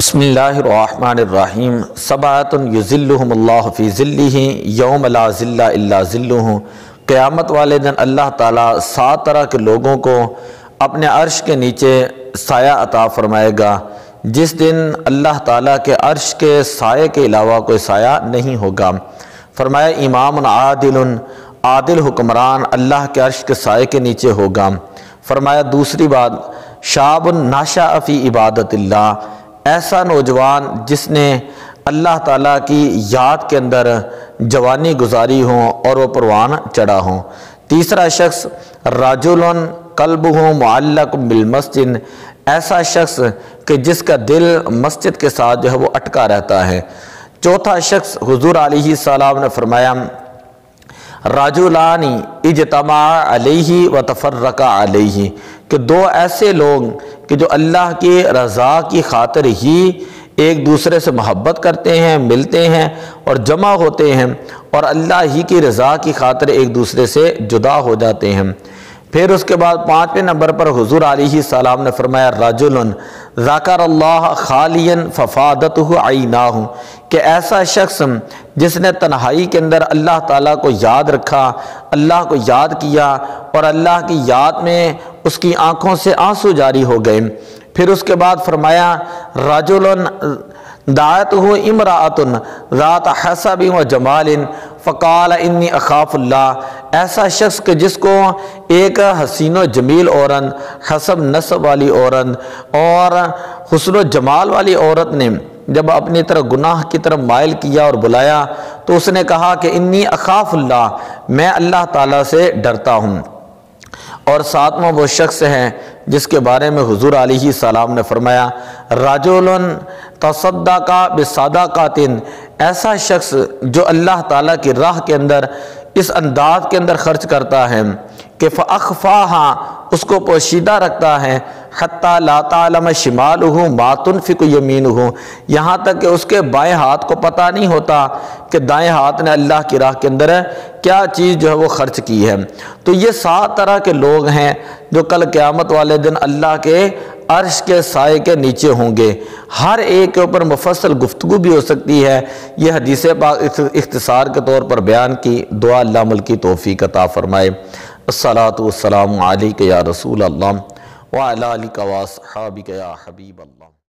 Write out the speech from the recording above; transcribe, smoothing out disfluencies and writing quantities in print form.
بسم اللہ الرحمن الرحیم سبعۃ یظلھم اللہ فی ظلہ یوم لا ظل الا ظلہ۔ قیامت والے دن اللہ تعالیٰ 7 طرح کے لوگوں کو اپنے عرش کے نیچے سایہ عطا فرمائے گا، جس دن اللہ تعالیٰ کے عرش کے سائے کے علاوہ کوئی سایہ نہیں ہوگا۔ فرمایا امام عادل حکمران اللہ کے عرش کے سائے کے نیچے ہوگا۔ فرمایا دوسری بات، شاب ناشأ فی عبادت اللہ، ایسا نوجوان جس نے اللہ تعالیٰ کی یاد کے اندر جوانی گزاری ہوں اور وہ پروان چڑھا ہوں۔ تیسرا شخص رجل قلبہ معلق بالمسجد، ایسا شخص کہ جس کا دل مسجد کے ساتھ جو ہے وہ اٹکا رہتا ہے۔ چوتھا شخص حضور علیہ السلام نے فرمایا رجلان اجتمعا علیہ وتفرقا علیہ، کہ 2 ایسے لوگ کہ جو اللہ کی رضا کی خاطر ہی ایک دوسرے سے محبت کرتے ہیں، ملتے ہیں اور جمع ہوتے ہیں، اور اللہ ہی کی رضا کی خاطر ایک دوسرے سے جدا ہو جاتے ہیں۔ پھر اس کے بعد 5ویں نمبر پر حضور علیہ السلام نے فرمایا رجل ذکر اللہ خالیا ففادتہ عیناہ، کہ ایسا شخص جس نے تنہائی کے اندر اللہ تعالیٰ کو یاد رکھا، اللہ کو یاد کیا اور اللہ کی یاد میں اس کی آنکھوں سے آنسو جاری ہو گئے۔ پھر اس کے بعد فرمایا رجل دعته امرأة ذات حسب و جمال فقال انی اخاف اللہ، ایسا شخص کہ جس کو ایک حسین و جمیل عورت، حسب نسب والی عورت اور حسن و جمال والی عورت نے جب اپنی طرف گناہ کی طرف مائل کیا اور بلایا تو اس نے کہا کہ انی اخاف اللہ، میں اللہ تعالیٰ سے ڈرتا ہوں۔ اور 7واں وہ شخص ہے جس کے بارے میں حضور علیہ السلام نے فرمایا رجل تصدق بصدقۃ، ایسا شخص جو اللہ تعالیٰ کی راہ کے اندر اس انداز کے اندر خرچ کرتا ہے کہ فاخفاها، اس کو پوشیدہ رکھتا ہے، حتی لا تعلم شمالہ ما تنفق یمینہ، یہاں تک کہ اس کے بائیں ہاتھ کو پتہ نہیں ہوتا کہ دائیں ہاتھ نے اللہ کی راہ کے اندر کیا چیز جو ہے وہ خرچ کی ہے۔ تو یہ 7 طرح کے لوگ ہیں جو کل قیامت والے دن اللہ کے عرش کے سائے کے نیچے ہوں گے۔ ہر ایک کے اوپر مفصل گفتگو بھی ہو سکتی ہے، یہ حدیث پاک اختصار کے طور پر بیان کی۔ دعا اللہ عمل کی توفیق عطا فرمائے۔ الصلاۃ والسلام علیک یا رسول اللہ وعلی آلک واصحابک یا حبیب اللہ۔